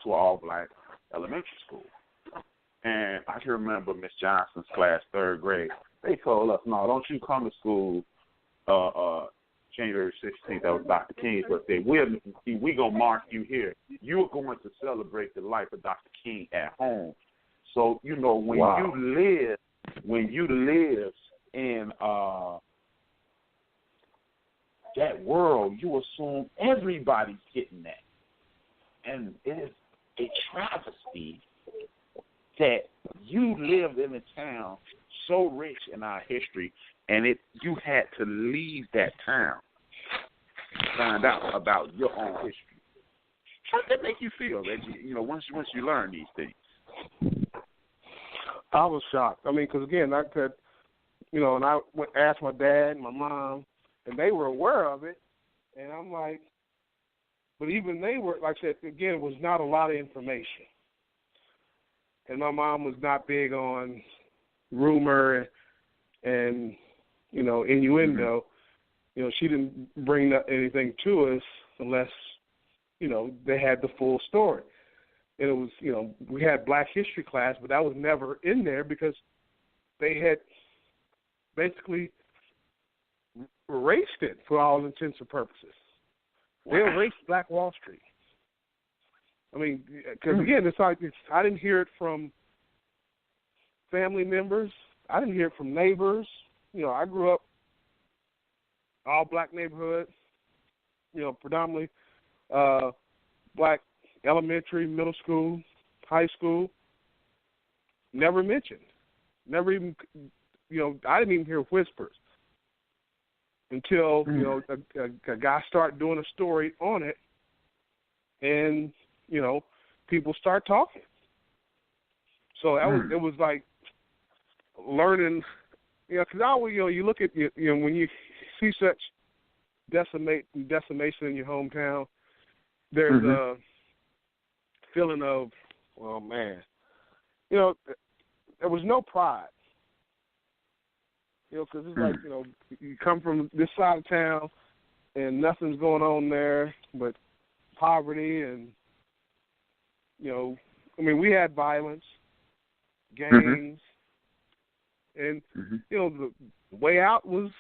to an all-black elementary school. And I can remember Miss Johnson's class, 3rd grade. They told us, no, don't you come to school January 16th. That was Dr. King's birthday. We're going to mark you here. You're going to celebrate the life of Dr. King at home. So, you know, when you live in that world, you assume everybody's getting that. And it is a travesty that you lived in a town so rich in our history, and you had to leave that town to find out about your own history. How did that make you feel, Reggie? You know, once you learn these things. I was shocked. I mean, because again, I could, you know, and I asked my dad and my mom, and they were aware of it, and I'm like, but even they were, like I said, again, it was not a lot of information. And my mom was not big on rumor and you know, innuendo. You know, she didn't bring anything to us unless, you know, they had the full story. And it was, you know, we had Black History class, but that was never in there because they had basically erased it for all intents and purposes. They erased Black Wall Street. I mean, because again, I didn't hear it from family members. I didn't hear it from neighbors. You know, I grew up all black neighborhood. You know, predominantly black elementary, middle school, high school. Never mentioned. Never even. You know, I didn't even hear whispers until you know a guy started doing a story on it, and you know, people start talking. So that was, it was like learning, you know, because always, you know, you look at, you know, when you see such decimation in your hometown, there's a feeling of, well, man, you know, there was no pride. You know, because it's like, you know, you come from this side of town and nothing's going on there but poverty and, you know, I mean, we had violence, gangs, and, you know, the way out was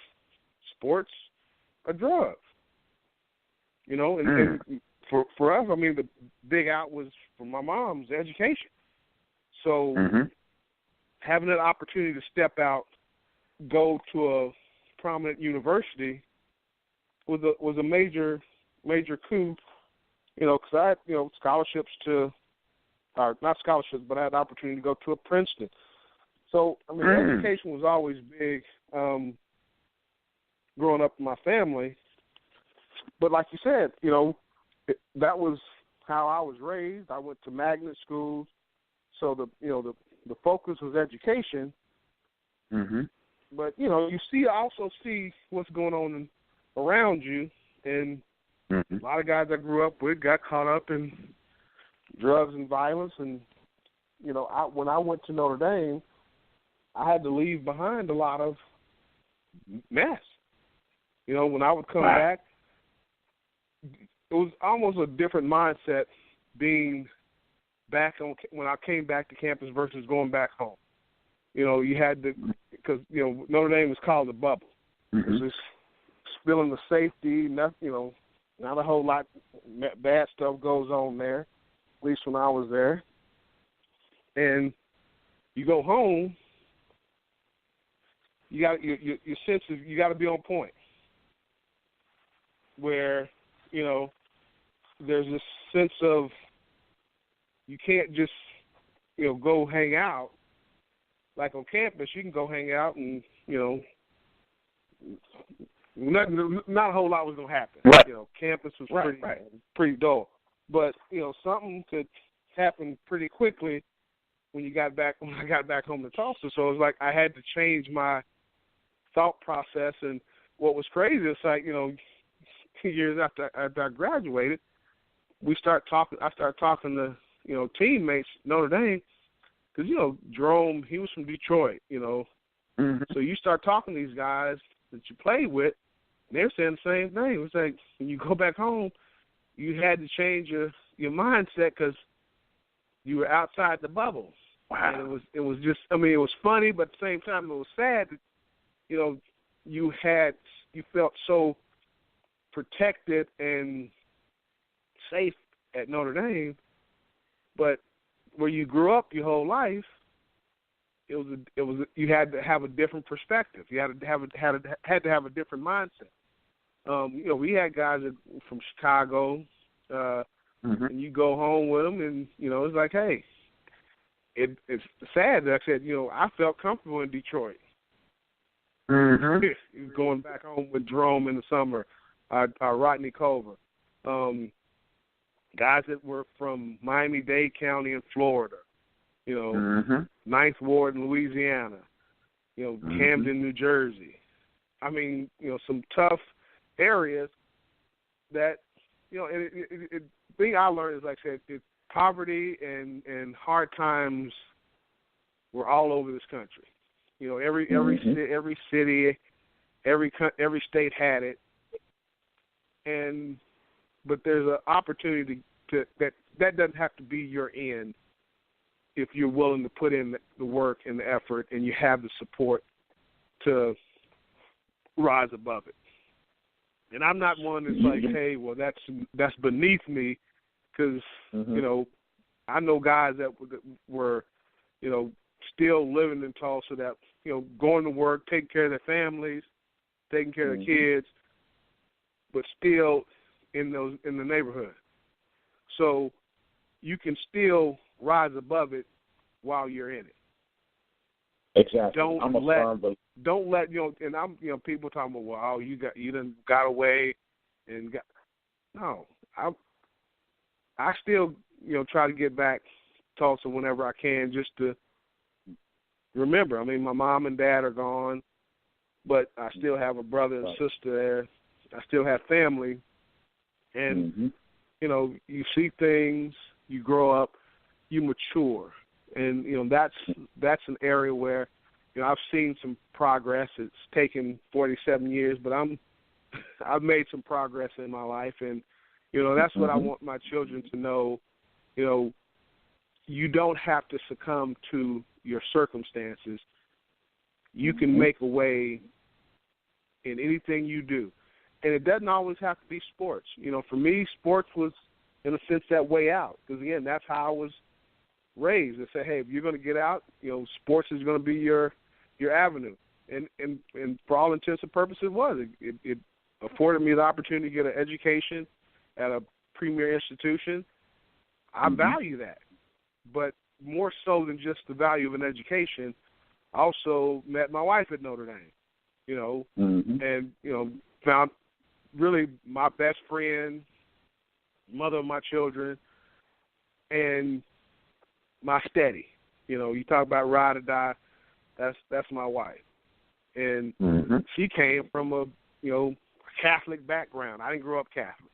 sports or drugs. You know, and for us, I mean, the big out was for my mom's education. So having that opportunity to step out, go to a prominent university was a major coup, you know, because I had, you know, scholarships to, or not scholarships, but I had the opportunity to go to a Princeton. So, I mean, education was always big growing up in my family. But like you said, you know, that was how I was raised. I went to magnet schools. So, the focus was education. But, you know, you also see what's going on around you. And a lot of guys I grew up with got caught up in drugs and violence. And, you know, when I went to Notre Dame, I had to leave behind a lot of mess. You know, when I would come back, it was almost a different mindset being back when I came back to campus versus going back home. You know, you had to, because, you know, Notre Dame was called the bubble. It was feeling the safety, you know, not a whole lot bad stuff goes on there, at least when I was there. And you go home, you got your sense of, you got to be on point. Where, you know, there's this sense of you can't just, you know, go hang out. Like on campus, you can go hang out and, you know, not a whole lot was going to happen. You know, campus was pretty dull. But, you know, something could happen pretty quickly when I got back home to Tulsa. So it was like I had to change my thought process. And what was crazy is, like, you know, 2 years after I graduated, I started talking to, you know, teammates at Notre Dame, because, you know, Jerome, he was from Detroit, you know. So you start talking to these guys that you played with, and they're saying the same thing. It was like when you go back home, you had to change your mindset because You were outside the bubble. Wow. And it was just, I mean, it was funny, but at the same time it was sad that, you know, you felt so protected and safe at Notre Dame, but where you grew up your whole life, it was you had to have a different perspective. You had to have a different mindset. You know, we had guys from Chicago, and you go home with them, and you know, it's like, hey, it's sad that I said, you know, I felt comfortable in Detroit. Going back home with Jerome in the summer, Rodney Culver, guys that were from Miami-Dade County in Florida, you know, Ninth Ward in Louisiana, you know, Camden, New Jersey. I mean, you know, some tough areas that, you know, and the thing I learned is, like I said, poverty and hard times were all over this country. You know, every city, every state had it, but there's an opportunity that doesn't have to be your end if you're willing to put in the work and the effort and you have the support to rise above it. And I'm not one that's like, hey, well, that's beneath me, because you know, I know guys that were, you know, still living in Tulsa, that, you know, going to work, taking care of their families, taking care of their kids, but still in the neighborhood. So you can still rise above it while you're in it. Exactly. Don't let you know. And I'm, you know, people talking about, well, you done got away and got. No, I still, you know, try to get back to Tulsa whenever I can, just to remember. I mean, my mom and dad are gone, but I still have a brother and sister there. I still have family, and you know, you see things, you grow up, you mature, and you know, that's an area where, you know, I've seen some progress. It's taken 47 years, but I've made some progress in my life, and you know, that's what I want my children to know. You know, you don't have to succumb to your circumstances. You can make a way in anything you do. And it doesn't always have to be sports. You know, for me, sports was, in a sense, that way out. Because, again, that's how I was raised. They say, hey, if you're going to get out, you know, sports is going to be your avenue. And for all intents and purposes, it was. It afforded me the opportunity to get an education at a premier institution. I value that. But more so than just the value of an education, I also met my wife at Notre Dame, you know, and, you know, found really my best friend, mother of my children, and my steady. You know, you talk about ride or die, that's my wife. And she came from a, you know, Catholic background. I didn't grow up Catholic.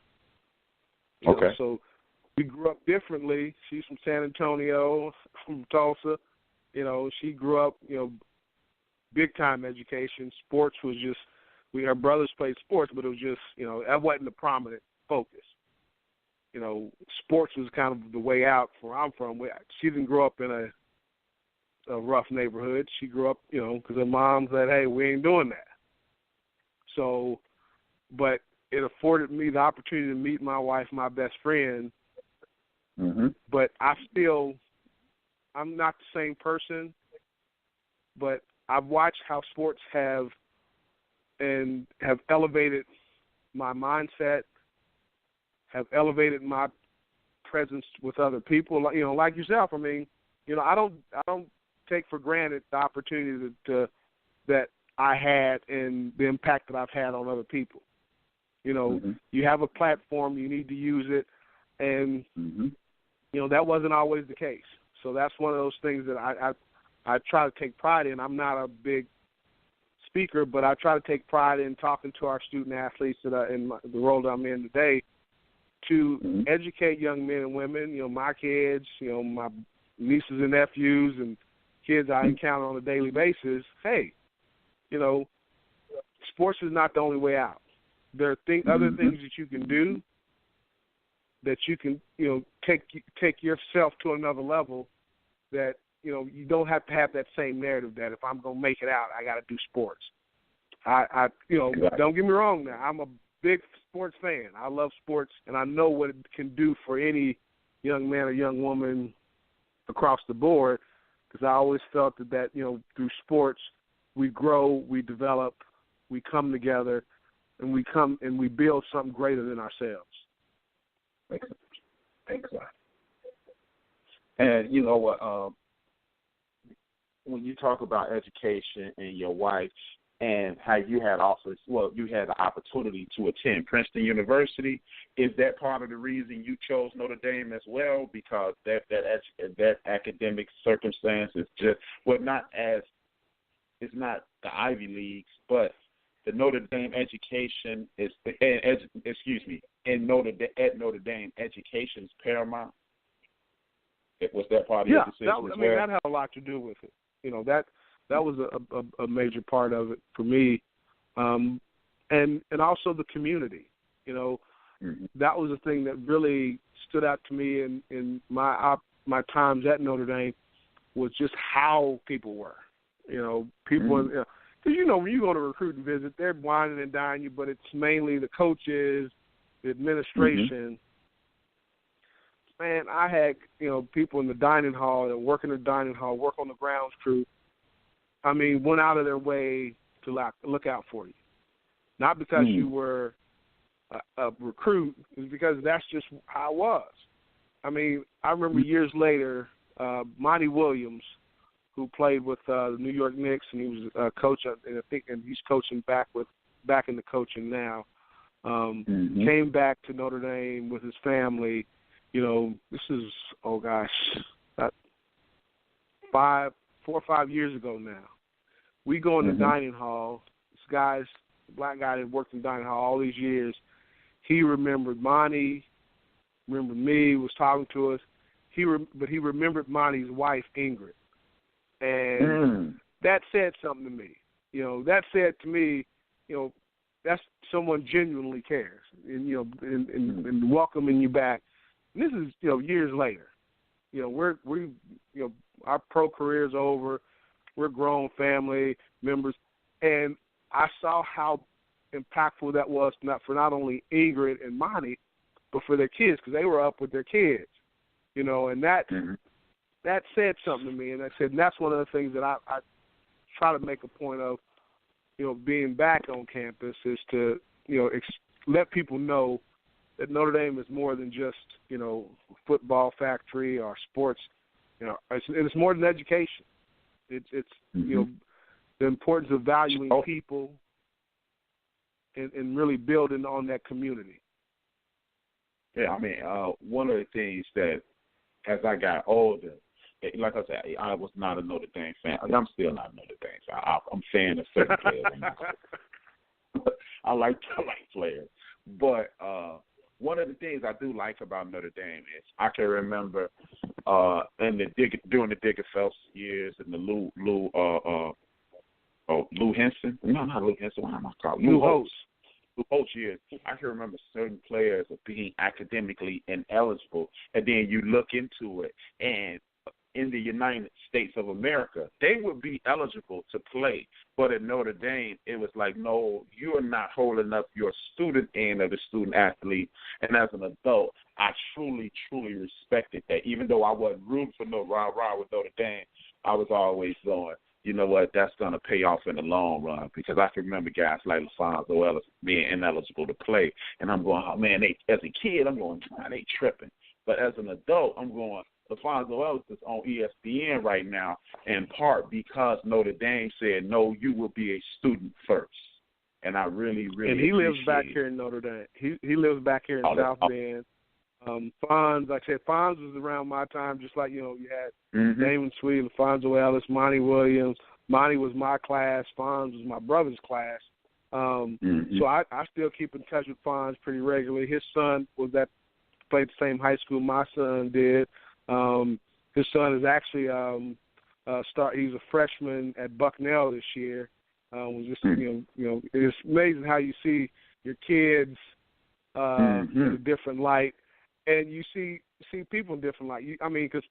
You know, so we grew up differently. She's from San Antonio, from Tulsa. You know, she grew up, you know, big-time education. Sports was just, her brothers played sports, but it was just, you know, that wasn't the prominent focus. You know, sports was kind of the way out where I'm from. She didn't grow up in a rough neighborhood. She grew up, you know, because her mom said, hey, we ain't doing that. So, but it afforded me the opportunity to meet my wife, my best friend. But I'm not the same person, but I've watched how sports have elevated my mindset, have elevated my presence with other people, you know, like yourself. I mean, you know, I don't take for granted the opportunity that I had and the impact that I've had on other people. You know, you have a platform, you need to use it, and you know, that wasn't always the case. So that's one of those things that I try to take pride in. I'm not a big speaker, but I try to take pride in talking to our student athletes in the role that I'm in today, to educate young men and women, you know, my kids, you know, my nieces and nephews and kids I encounter on a daily basis. Hey, you know, sports is not the only way out. There are other things that you can do that you can, take yourself to another level, that, you don't have to have that same narrative that if I'm going to make it out, I got to do sports. Don't get me wrong now. I'm a big sports fan. I love sports, and I know what it can do for any young man or young woman across the board, because I always felt that, through sports, we grow, we develop, we come together, and we build something greater than ourselves. Exactly. And you know what? When you talk about education and your wife, and how you had the opportunity to attend Princeton University, is that part of the reason you chose Notre Dame as well? Because that academic circumstance is just it's not the Ivy Leagues, but the Notre Dame education is at Notre Dame, education is paramount. Was that part of your decision as well? That had a lot to do with it. That was a major part of it for me, and also the community. That was the thing that really stood out to me in my times at Notre Dame, was just how people were. People, because when you go to recruit and visit, they're whining and dining you, but it's mainly the coaches, the administration. Man, I had people in the dining hall that work in the dining hall, work on the grounds crew. Went out of their way to look out for you. Not because you were a recruit, it's because that's just how it was. I remember years later, Monty Williams, who played with the New York Knicks, and he was a coach, and he's coaching back in the coaching now. Came back to Notre Dame with his family. This is 4 or 5 years ago now. We go in the dining hall. This black guy that worked in the dining hall all these years, he remembered Monty, remembered me, was talking to us. But he remembered Monty's wife, Ingrid. And that said something to me. That said to me, that's someone genuinely cares and welcoming you back. And this is, years later. Our pro career's over. We're grown family members, and I saw how impactful that was not only Ingrid and Monty, but for their kids, because they were up with their kids, and that said something to me, and that's one of the things that I try to make a point of, being back on campus, is to let people know that Notre Dame is more than just football factory or sports. It's more than education. It's the importance of valuing people and really building on that community. Yeah, one of the things that as I got older, like I said, I was not a Notre Dame fan. I'm still not a Notre Dame fan. I'm a fan of certain players. I like players, but one of the things I do like about Notre Dame is I can remember during the Digger Phelps years and the Lou Henson. No, not Lou Henson. What am I calling? Lou Holtz. Lou Holtz years. I can remember certain players of being academically ineligible, and then you look into it, and in the United States of America, they would be eligible to play. But at Notre Dame, it was like, no, you are not holding up your student end of the student athlete. And as an adult, I truly, truly respected that. Even though I wasn't rooting for no rah-rah with Notre Dame, I was always going, you know what, that's going to pay off in the long run. Because I can remember guys like LaFonso Ellis being ineligible to play. And I'm going, oh, man, as a kid, I'm going, man, they tripping. But as an adult, I'm going, LaFonso Ellis is on ESPN right now, in part because Notre Dame said, no, you will be a student first. And I really, really and he lives back here in Notre Dame. He lives back here in South Bend. Fonz, like I said, Fonz was around my time, just like, you had Damon Sweet, LaFonso Ellis, Monty Williams. Monty was my class. Fonz was my brother's class. So I still keep in touch with Fonz pretty regularly. His son played the same high school my son did. His son is actually he's a freshman at Bucknell this year. It's amazing how you see your kids in a different light. and you see people different. Like I mean, because